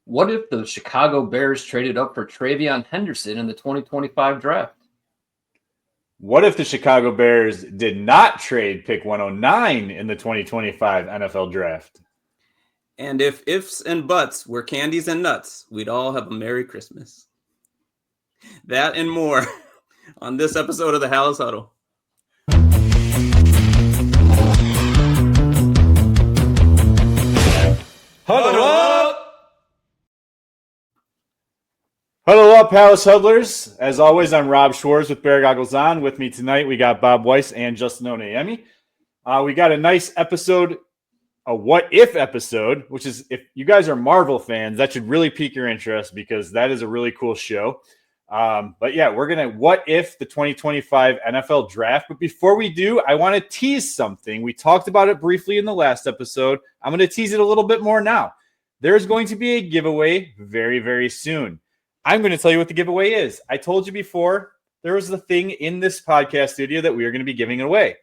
What if the Chicago Bears traded up for Tre'Veyon Henderson in the 2025 draft? What if the Chicago Bears did not trade pick 109 in the 2025 NFL draft? And if ifs and buts were candies and nuts, we'd all have a Merry Christmas. That and more on this episode of the Halas Huddle. Huddle up! Huddle up, Halas Huddlers. As always, I'm Rob Schwartz with Bear Goggles On. With me tonight, we got Bob Weiss and Justin Onayemi. We got a nice episode, a what if episode, which is, if you guys are Marvel fans, that should really pique your interest because that is a really cool show. But yeah, we're going to what if the 2025 NFL draft. But before we do, I want to tease something. We talked about it briefly in the last episode. I'm going to tease it a little bit more now. There's going to be a giveaway very, very soon. I'm going to tell you what the giveaway is. I told you before, there was the thing in this podcast studio that we are going to be giving away.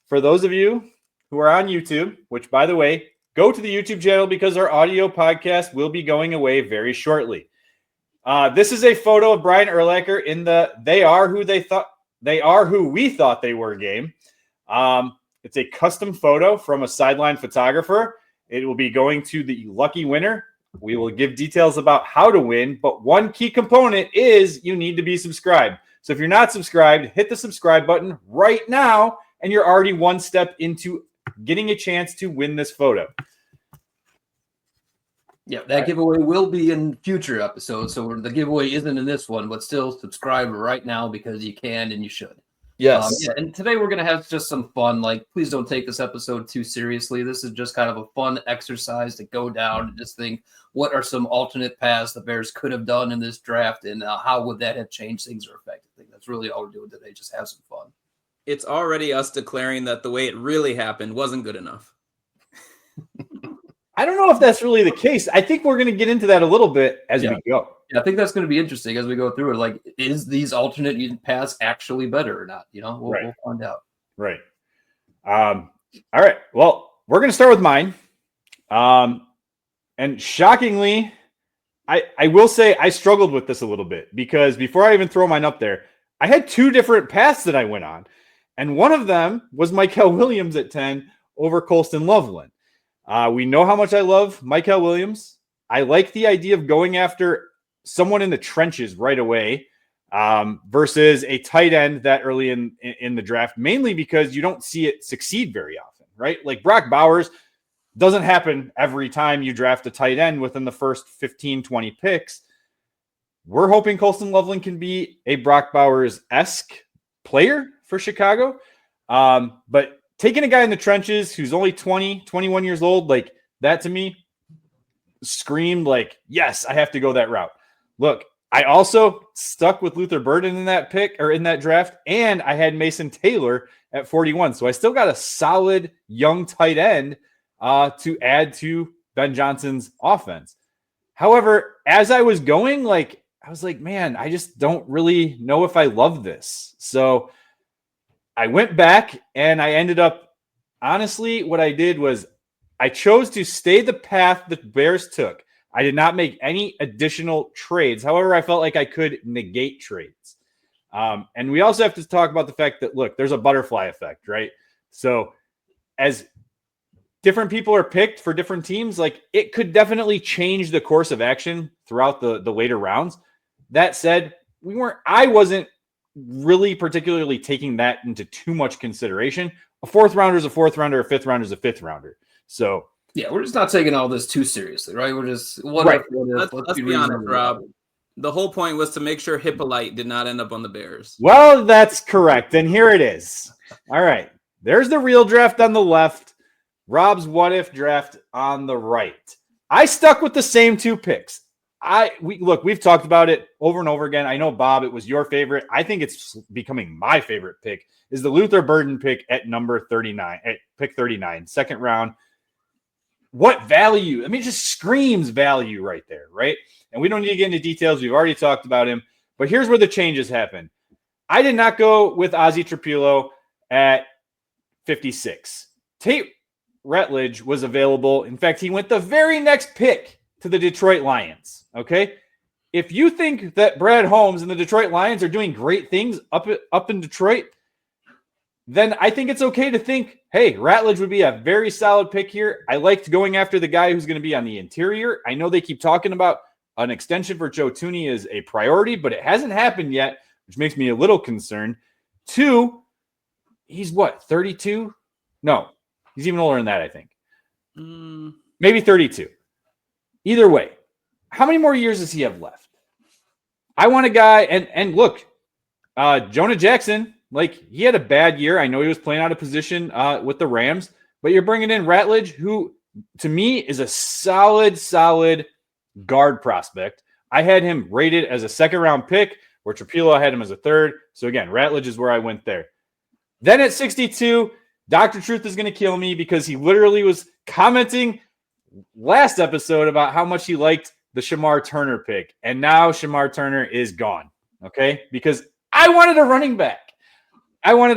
For those of you who are on YouTube, which, by the way, go to the YouTube channel because our audio podcast will be going away very shortly. This is a photo of Brian Urlacher in the They Are Who We Thought They Were game. It's a custom photo from a sideline photographer. It will be going to the lucky winner. We will give details about how to win, but one key component is you need to be subscribed. So if you're not subscribed, hit the subscribe button right now, and you're already one step into getting a chance to win this photo. Yeah, that giveaway will be in future episodes. So the giveaway isn't in this one, but still subscribe right now because you can and you should. Yes. And today we're going to have just some fun. Like, please don't take this episode too seriously. This is just kind of a fun exercise to go down and just think, what are some alternate paths the Bears could have done in this draft, and how would that have changed things or affected things? That's really all we're doing today. Just have some fun. It's already us declaring that the way it really happened wasn't good enough. I don't know if that's really the case. I think we're going to get into that a little bit as we go. Yeah, I think that's going to be interesting as we go through it. Like, is these alternate paths actually better or not? We'll find out. Right. All right. Well, we're going to start with mine. And shockingly, I will say I struggled with this a little bit because before I even throw mine up there, I had two different paths that I went on. And one of them was Mykel Williams at 10 over Colston Loveland. We know how much I love Mykel Williams. I like the idea of going after someone in the trenches right away versus a tight end that early in the draft, mainly because you don't see it succeed very often, right? Like Brock Bowers doesn't happen every time you draft a tight end within the first 15, 20 picks. We're hoping Colston Loveland can be a Brock Bowers-esque player for Chicago. But taking a guy in the trenches who's only 20, 21 years old, like that to me screamed like, yes, I have to go that route. Look, I also stuck with Luther Burden in that pick or in that draft, and I had Mason Taylor at 41. So I still got a solid young tight end to add to Ben Johnson's offense. However, as I was going, I was like, man, I just don't really know if I love this. So I went back and I ended up, honestly, what I did was I chose to stay the path the Bears took. I did not make any additional trades. However, I felt like I could negate trades. And we also have to talk about the fact that, look, there's a butterfly effect, right? So as different people are picked for different teams, like it could definitely change the course of action throughout the later rounds. That said, I wasn't really particularly taking that into too much consideration. A fourth rounder is a fourth rounder, a fifth rounder is a fifth rounder. So yeah, we're just not taking all this too seriously, right? We're just let's be honest, Rob. The whole point was to make sure Hippolyte did not end up on the Bears. Well, that's correct. And here it is. All right. There's the real draft on the left. Rob's what if draft on the right. I stuck with the same two picks. We've talked about it over and over again. I know, Bob, it was your favorite. I think it's becoming my favorite pick is the Luther Burden pick at number 39, at pick 39, second round. What value? I mean, it just screams value right there, right? And we don't need to get into details. We've already talked about him. But here's where the changes happen. I did not go with Ozzie Trapilo at 56. Tate Rutledge was available. In fact, he went the very next pick to the Detroit Lions, okay? If you think that Brad Holmes and the Detroit Lions are doing great things up in Detroit, then I think it's okay to think, hey, Ratledge would be a very solid pick here. I liked going after the guy who's going to be on the interior. I know they keep talking about an extension for Joe Thuney is a priority, but it hasn't happened yet, which makes me a little concerned. 2, he's what, 32? No, he's even older than that, I think. Maybe 32. Either way, how many more years does he have left? I want a guy, and look, Jonah Jackson, like, he had a bad year. I know he was playing out of position with the Rams, but you're bringing in Ratledge, who to me is a solid guard prospect. I had him rated as a second-round pick, where Trapilo had him as a third. So again, Ratledge is where I went there. Then at 62, Dr. Truth is going to kill me because he literally was commenting last episode about how much he liked the Shamar Turner pick. And now Shamar Turner is gone, okay? Because I wanted a running back. I went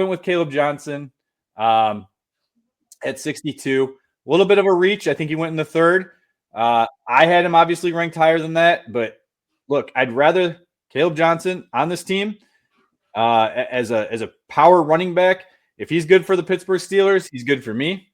with Caleb Johnson at 62. A little bit of a reach. I think he went in the third. I had him obviously ranked higher than that. But look, I'd rather Caleb Johnson on this team as a power running back. If he's good for the Pittsburgh Steelers, he's good for me.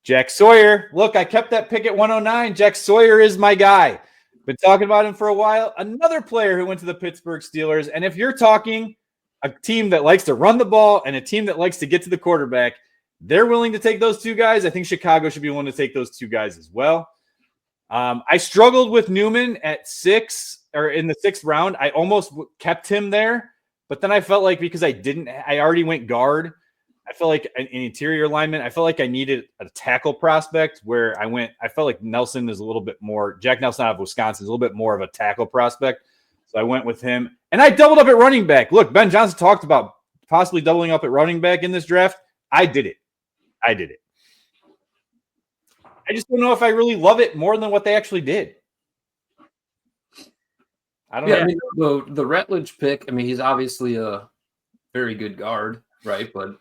Jack Sawyer. Look, I kept that pick at 109. Jack Sawyer is my guy. Been talking about him for a while. Another player who went to the Pittsburgh Steelers. And if you're talking a team that likes to run the ball and a team that likes to get to the quarterback, they're willing to take those two guys. I think Chicago should be willing to take those two guys as well. I struggled with Newman at 6 or in the 6th round. I almost kept him there, but then I felt like because I already went guard. I felt like an interior alignment. I felt like I needed a tackle prospect where I felt like Nelson is a little bit more, Jack Nelson out of Wisconsin is a little bit more of a tackle prospect. So I went with him and I doubled up at running back. Look, Ben Johnson talked about possibly doubling up at running back in this draft. I did it. I just don't know if I really love it more than what they actually did. I don't know. I mean, the Ratledge pick, I mean, he's obviously a very good guard, right? But,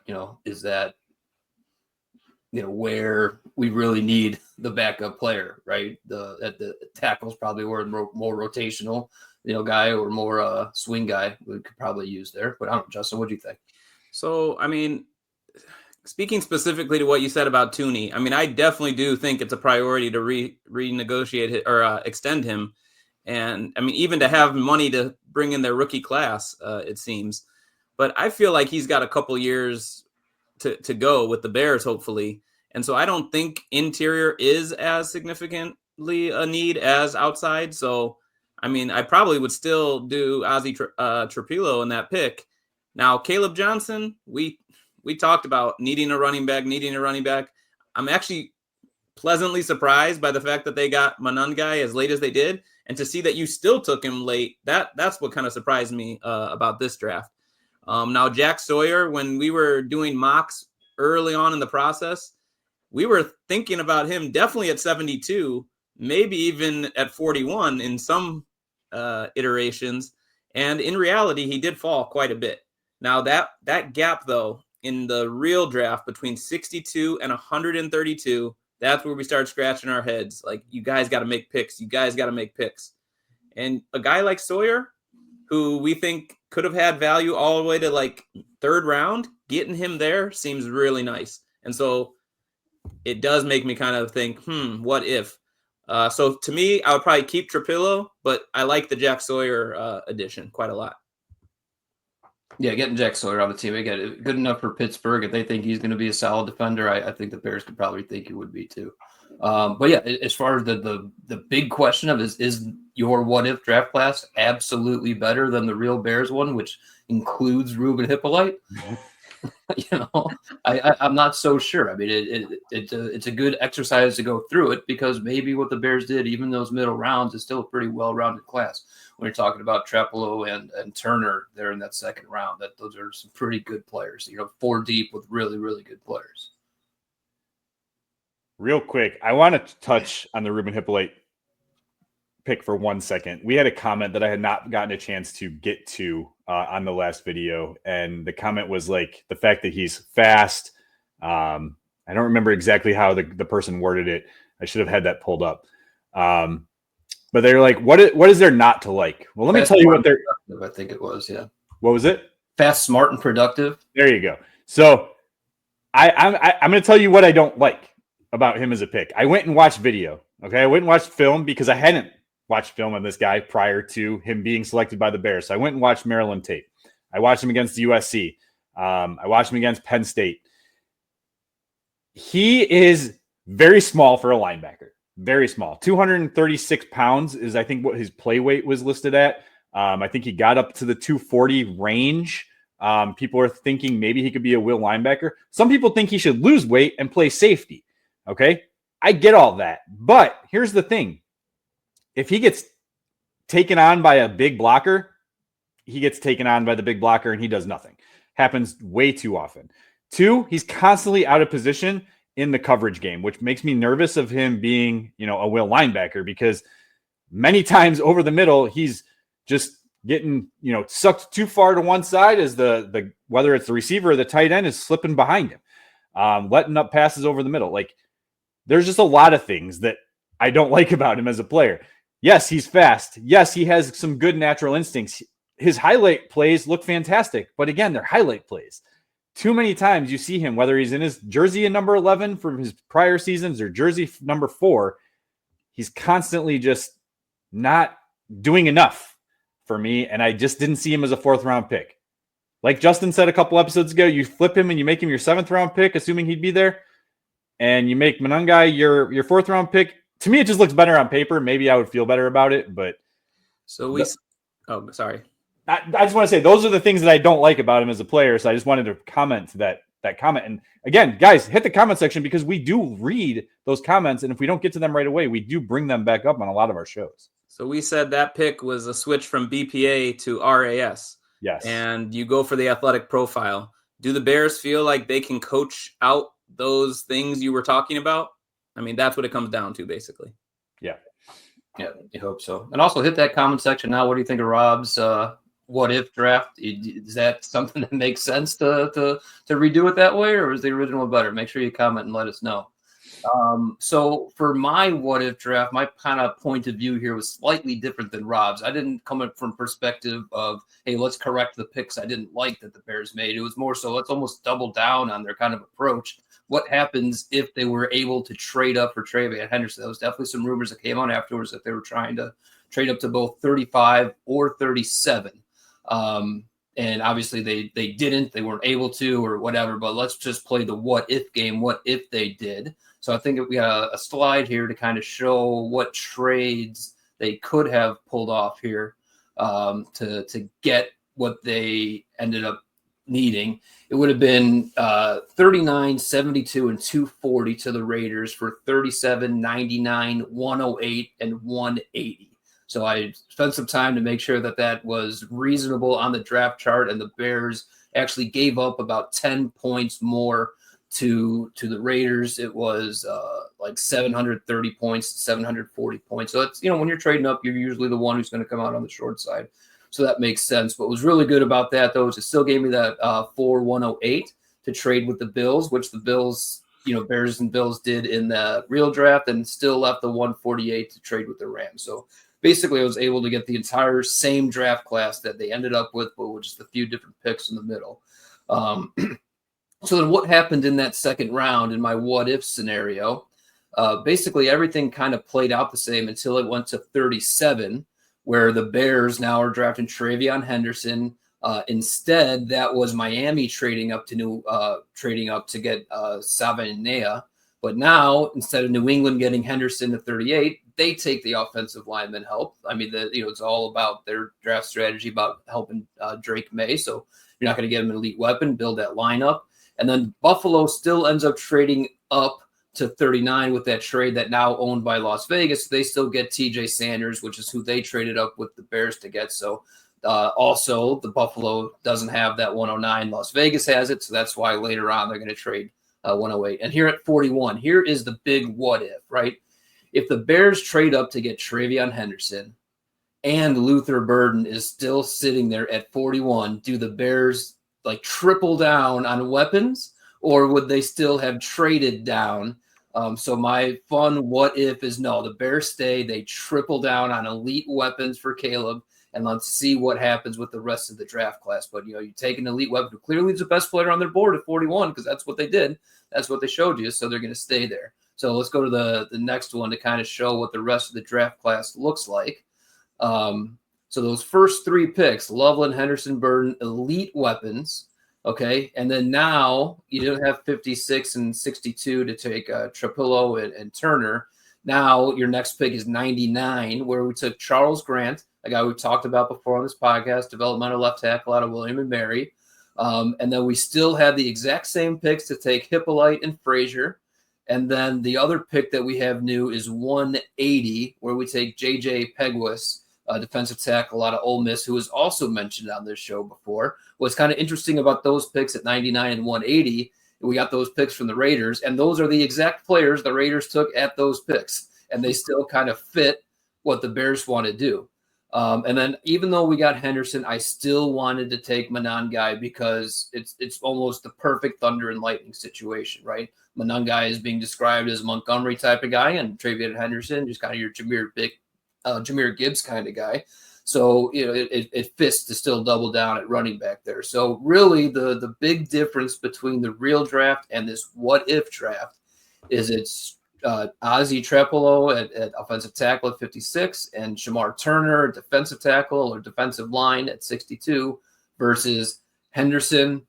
is that, where we really need the backup player, right? The tackle's probably where more rotational, guy or more swing guy we could probably use there. But I don't know, Justin, what do you think? So, I mean, speaking specifically to what you said about Thuney, I mean, I definitely do think it's a priority to renegotiate or extend him. And I mean, even to have money to bring in their rookie class, it seems. But I feel like he's got a couple years to go with the Bears, hopefully. And so I don't think interior is as significantly a need as outside. So, I mean, I probably would still do Ozzie Trapilo in that pick. Now, Caleb Johnson, we talked about needing a running back. I'm actually pleasantly surprised by the fact that they got Monangai as late as they did. And to see that you still took him late, that's what kind of surprised me about this draft. Now, Jack Sawyer, when we were doing mocks early on in the process, we were thinking about him definitely at 72, maybe even at 41 in some iterations. And in reality, he did fall quite a bit. Now, that gap, though, in the real draft between 62 and 132, that's where we start scratching our heads. Like, you guys got to make picks. And a guy like Sawyer, who we think could have had value all the way to like 3rd round, getting him there seems really nice. And so it does make me kind of think, what if? So to me, I would probably keep Trapilo, but I like the Jack Sawyer addition quite a lot. Yeah, getting Jack Sawyer on the team, again, good enough for Pittsburgh. If they think he's going to be a solid defender, I think the Bears could probably think he would be too. But yeah, as far as the big question of is your what if draft class absolutely better than the real Bears one, which includes Ruben Hippolyte? I'm not so sure. I mean, it's a good exercise to go through it because maybe what the Bears did, even those middle rounds, is still a pretty well-rounded class. When you're talking about Trapilo and Turner there in that 2nd round, that those are some pretty good players. 4 deep with really, really good players. Real quick, I want to touch on the Ruben Hippolyte pick for 1 second. We had a comment that I had not gotten a chance to get to on the last video, and the comment was like the fact that he's fast. I don't remember exactly how the person worded it. I should have had that pulled up. But they're like, what is there not to like? Well, let me tell you what they're. I think it was, yeah. What was it? Fast, smart, and productive. There you go. So I'm going to tell you what I don't like about him as a pick. I went and watched video. Okay, I went and watched film because I hadn't watched film on this guy prior to him being selected by the Bears. So I went and watched Maryland tape. I watched him against USC. I watched him against Penn State. He is very small for a linebacker. Very small. 236 pounds is, I think, what his play weight was listed at. I think he got up to the 240 range. People are thinking maybe he could be a will linebacker. Some people think he should lose weight and play safety. Okay, I get all that. But here's the thing. If he gets taken on by a big blocker, he gets taken on by the big blocker and he does nothing. Happens way too often. 2, he's constantly out of position in the coverage game, which makes me nervous of him being, a will linebacker, because many times over the middle, he's just getting, sucked too far to one side as the whether it's the receiver or the tight end is slipping behind him, letting up passes over the middle. Like, there's just a lot of things that I don't like about him as a player. Yes, he's fast. Yes, he has some good natural instincts. His highlight plays look fantastic, but again, they're highlight plays. Too many times you see him, whether he's in his jersey in number 11 from his prior seasons or jersey number 4, he's constantly just not doing enough for me. And I just didn't see him as a 4th-round pick. Like Justin said a couple episodes ago, you flip him and you make him your 7th-round pick, assuming he'd be there, and you make Monangai your 4th-round pick. To me, it just looks better on paper. Maybe I would feel better about it, but sorry. I just want to say those are the things that I don't like about him as a player. So I just wanted to comment to that comment. And again, guys, hit the comment section, because we do read those comments. And if we don't get to them right away, we do bring them back up on a lot of our shows. So we said that pick was a switch from BPA to RAS. Yes. And you go for the athletic profile. Do the Bears feel like they can coach out those things you were talking about? I mean, that's what it comes down to, basically. Yeah. Yeah, I hope so. And also hit that comment section now. What do you think of Rob's what if draft? Is that something that makes sense to redo it that way, or is the original better? Make sure you comment and let us know. So for my what if draft, my kind of point of view here was slightly different than Rob's. I didn't come up from perspective of, hey, let's correct the picks I didn't like that the Bears made. It was more so, let's almost double down on their kind of approach. What happens if they were able to trade up for Tre'Veyon Henderson? There was definitely some rumors that came out afterwards that they were trying to trade up to both 35 or 37. And obviously they didn't, they weren't able to or whatever, but let's just play the what if game. What if they did? So I think we got a slide here to kind of show what trades they could have pulled off here, to get what they ended up needing. It would have been 39, 72, and 240 to the Raiders for 37, 99, 108, and 180. So I spent some time to make sure that was reasonable on the draft chart, and the Bears actually gave up about 10 points more to the Raiders. It was like 730 points to 740 points. So it's, when you're trading up, you're usually the one who's going to come out on the short side. So that makes sense. What was really good about that, though, is it still gave me that 4-108 to trade with the Bills, which the Bills, Bears and Bills did in the real draft, and still left the 148 to trade with the Rams. So basically, I was able to get the entire same draft class that they ended up with, but with just a few different picks in the middle. So then what happened in that second round in my what-if scenario? Basically, everything kind of played out the same until it went to 37, where the Bears now are drafting Tre'Veyon Henderson. Instead, that was Miami trading up to get Savanea. But now, instead of New England getting Henderson to 38, they take the offensive lineman help. I mean, it's all about their draft strategy about helping Drake May. So you're not going to get him an elite weapon, build that lineup. And then Buffalo still ends up trading up to 39 with that trade that now owned by Las Vegas. They still get TJ Sanders, which is who they traded up with the Bears to get. So also the Buffalo doesn't have that 109. Las Vegas has it. So that's why later on they're going to trade 108. And here at 41, here is the big what if, right? If the Bears trade up to get Tre'Veyon Henderson and Luther Burden is still sitting there at 41, do the Bears triple down on weapons, or would they still have traded down So my fun what if is no, the Bears stay. They triple down on elite weapons for Caleb, and let's see what happens with the rest of the draft class. But you take an elite weapon who clearly is the best player on their board at 41 because that's what they did. That's what they showed you. So they're going to stay there. So let's go to the next one to kind of show what the rest of the draft class looks like. So those first 3 picks, Loveland, Henderson, Burden, elite weapons. Okay. And then now you don't have 56 and 62 to take Trapillo and Turner. Now your next pick is 99, where we took Charles Grant, a guy we've talked about before on this podcast, developmental left tackle out of William and Mary. And then we still have the exact same picks to take Hippolyte and Frazier. And then the other pick that we have new is 180, where we take J.J. Pegwis, defensive tackle out of Ole Miss, who was also mentioned on this show before. What's kind of interesting about those picks at 99 and 180, we got those picks from the Raiders, and those are the exact players the Raiders took at those picks, and they still kind of fit what the Bears want to do. And then even though we got Henderson, I still wanted to take Monangai because it's almost the perfect thunder and lightning situation, right? Monangai is being described as a Montgomery type of guy, and Tre'Veyon Henderson, just kind of your Jahmyr Gibbs kind of guy. So, it fits to still double down at running back there. So really the big difference between the real draft and this what if draft is it's Ozzie Trapillo at offensive tackle at 56 and Shamar Turner, defensive tackle or defensive line at 62 versus Henderson,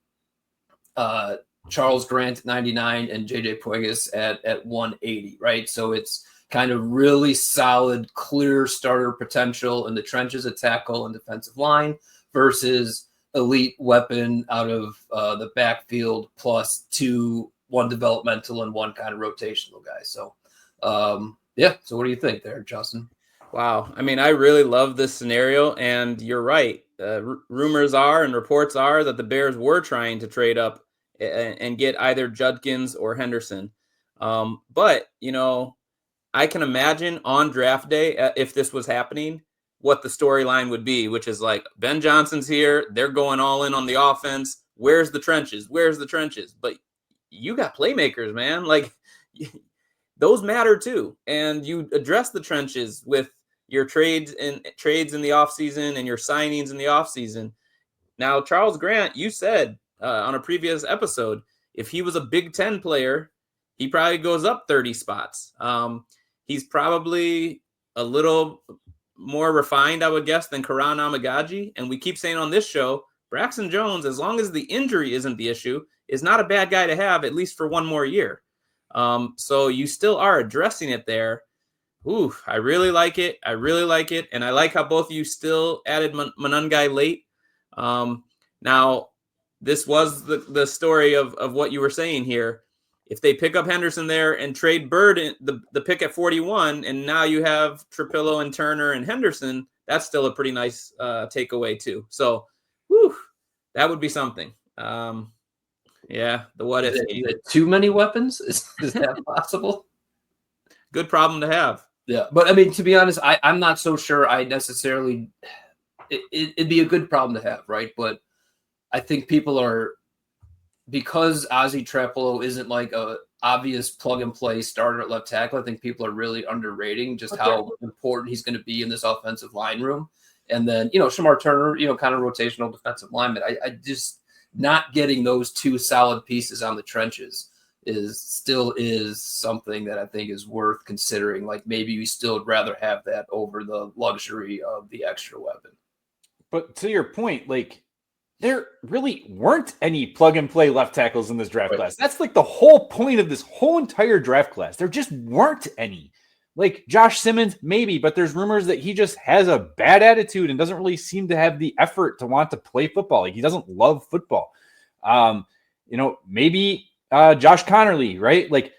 Charles Grant at 99 and JJ Puegas at 180, right? So it's kind of really solid, clear starter potential in the trenches at tackle and defensive line versus elite weapon out of the backfield plus 2, 1 developmental and 1 kind of rotational guy. So, So what do you think there, Justin? Wow. I mean, I really love this scenario, and you're right. Rumors are and reports are that the Bears were trying to trade up and get either Judkins or Henderson. But, I can imagine on draft day, if this was happening, what the storyline would be, which is like Ben Johnson's here. They're going all in on the offense. Where's the trenches? Where's the trenches? But you got playmakers, man. Like those matter too. And you address the trenches with your trades in the offseason and your signings in the offseason. Now, Charles Grant, you said on a previous episode, if he was a Big Ten player, he probably goes up 30 spots. He's probably a little more refined, I would guess, than Karan Amagaji. And we keep saying on this show, Braxton Jones, as long as the injury isn't the issue, is not a bad guy to have, at least for 1 more year. So you still are addressing it there. Ooh, I really like it. And I like how both of you still added Monangai late. Now, this was the story of what you were saying here. If they pick up Henderson there and trade Bird the pick at 41, and now you have Trapillo and Turner and Henderson, that's still a pretty nice takeaway too. So, that would be something. The what if. Is it too many weapons? Is that possible? Good problem to have. Yeah, but I mean, to be honest, I'm not so sure I necessarily it'd be a good problem to have, right? But I think people are, because Ozzie Trapillo isn't like a obvious plug and play starter at left tackle. I think people are really underrating just how important he's going to be in this offensive line room. And then, Shamar Turner, kind of rotational defensive lineman. I just not getting those 2 solid pieces on the trenches is something that I think is worth considering. Like maybe we still would rather have that over the luxury of the extra weapon. But to your point, like, there really weren't any plug and play left tackles in this draft class. That's like the whole point of this whole entire draft class. There just weren't any. Like Josh Simmons, maybe, but there's rumors that he just has a bad attitude and doesn't really seem to have the effort to want to play football. Like he doesn't love football. Maybe Josh Connerly, right? Like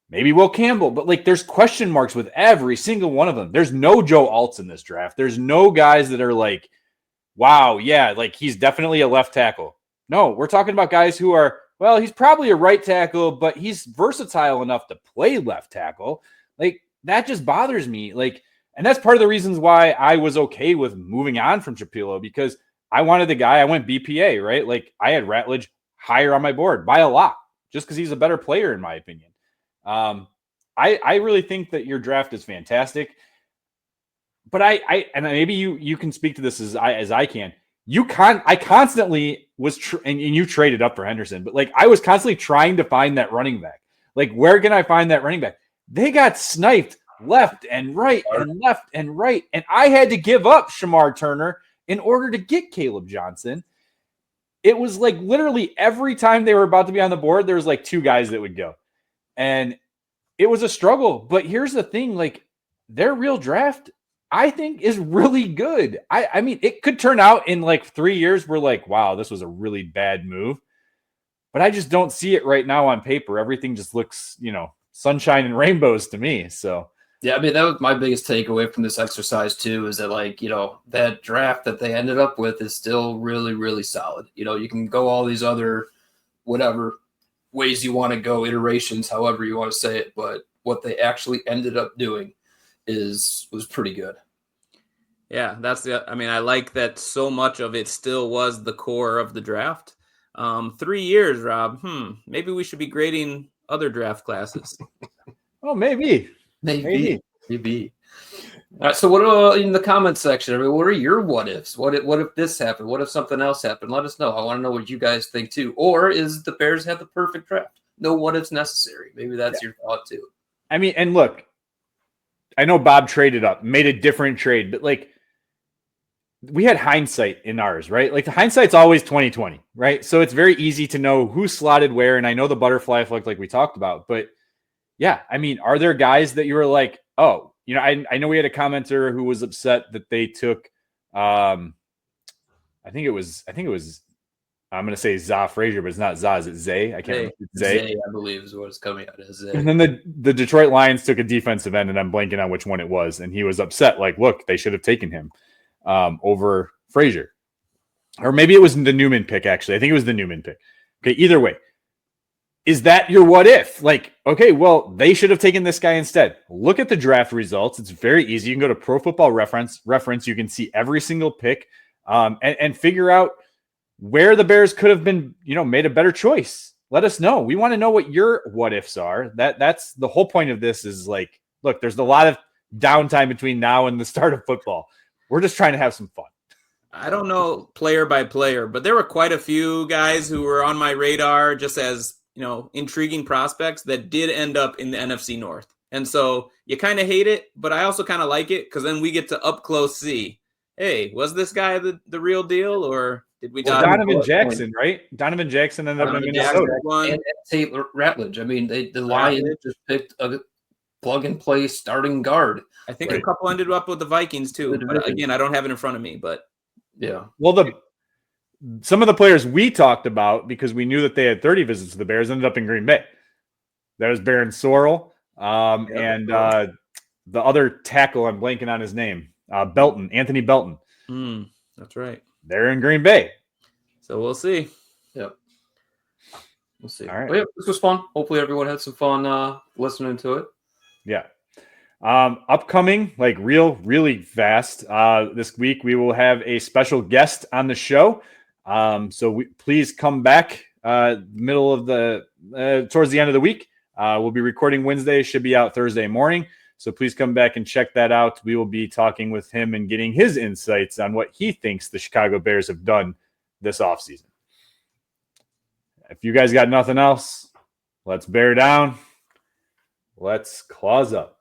maybe Will Campbell, but like there's question marks with every single one of them. There's no Joe Alts in this draft. There's no guys that are like, wow, yeah, like he's definitely a left tackle. No, we're talking about guys who are, well, he's probably a right tackle, but he's versatile enough to play left tackle. Like that just bothers me. Like, and that's part of the reasons why I was okay with moving on from Trapillo, because I wanted the guy, I went BPA, right? Like I had Ratledge higher on my board by a lot, just because he's a better player in my opinion. I really think that your draft is fantastic. But I and maybe you can speak to this as I can. I constantly was and you traded up for Henderson, but like I was constantly trying to find that running back. Like, where can I find that running back? They got sniped left and right and left and right, and I had to give up Shamar Turner in order to get Caleb Johnson. It was like literally every time they were about to be on the board, there was like 2 guys that would go, and it was a struggle. But here's the thing: like, their real draft, I think, is really good. I mean, it could turn out in like 3 years, we're like, wow, this was a really bad move. But I just don't see it right now on paper. Everything just looks, sunshine and rainbows to me. So, yeah, I mean, that was my biggest takeaway from this exercise too, is that like, that draft that they ended up with is still really, really solid. You can go all these other, whatever ways you want to go, iterations, however you want to say it. But what they actually ended up doing was pretty good. Yeah, I like that so much of it still was the core of the draft. 3 years, Rob. Maybe we should be grading other draft classes. Oh, maybe. All right, so what in the comments section? I mean, what are your what ifs? What if this happened? What if something else happened? Let us know. I want to know what you guys think too. Or is the Bears have the perfect draft? No what ifs necessary. Maybe that's your thought too. I mean, and look, I know Bob traded up, made a different trade, but like, we had hindsight in ours, right? Like, the hindsight's always 20/20, right? So it's very easy to know who slotted where. And I know the butterfly effect, like we talked about, but yeah, I mean, are there guys that you were like, oh, I know we had a commenter who was upset that they took, I think it was, I'm going to say Za Frazier, but it's not Za, is it Zay? I can't remember. Zay, I believe, is what it's coming out as. Zay. And then the Detroit Lions took a defensive end, and I'm blanking on which one it was. And he was upset, like, look, they should have taken him over Frazier. Or maybe it was the Newman pick, actually. I think it was the Newman pick. Okay, either way. Is that your what if? Like, okay, well, they should have taken this guy instead. Look at the draft results. It's very easy. You can go to Pro Football Reference. You can see every single pick and figure out where the Bears could have been, made a better choice. Let us know. We want to know what your what ifs are. That's the whole point of this is like, look, there's a lot of downtime between now and the start of football. We're just trying to have some fun. I don't know player by player, but there were quite a few guys who were on my radar just as, intriguing prospects that did end up in the NFC North. And so you kind of hate it, but I also kind of like it because then we get to up close see, hey, was this guy the real deal, or did we? Donovan Jackson, right? Donovan Jackson ended up in Minnesota. And Tate Ratledge. I mean, the Lions just picked a plug-and-play starting guard. I think a couple ended up with the Vikings too. But again, I don't have it in front of me, but yeah. Well, some of the players we talked about, because we knew that they had 30 visits to the Bears, ended up in Green Bay. That was Baron Sorrell and the other tackle, I'm blanking on his name, Anthony Belton. That's right. They're in Green Bay. So we'll see. Yep. We'll see. All right. Well, yeah, this was fun. Hopefully everyone had some fun listening to it. Yeah. Upcoming, like really fast, this week, we will have a special guest on the show. So please come back middle of towards the end of the week. We'll be recording Wednesday, should be out Thursday morning. So please come back and check that out. We will be talking with him and getting his insights on what he thinks the Chicago Bears have done this offseason. If you guys got nothing else, let's bear down. Let's claws up.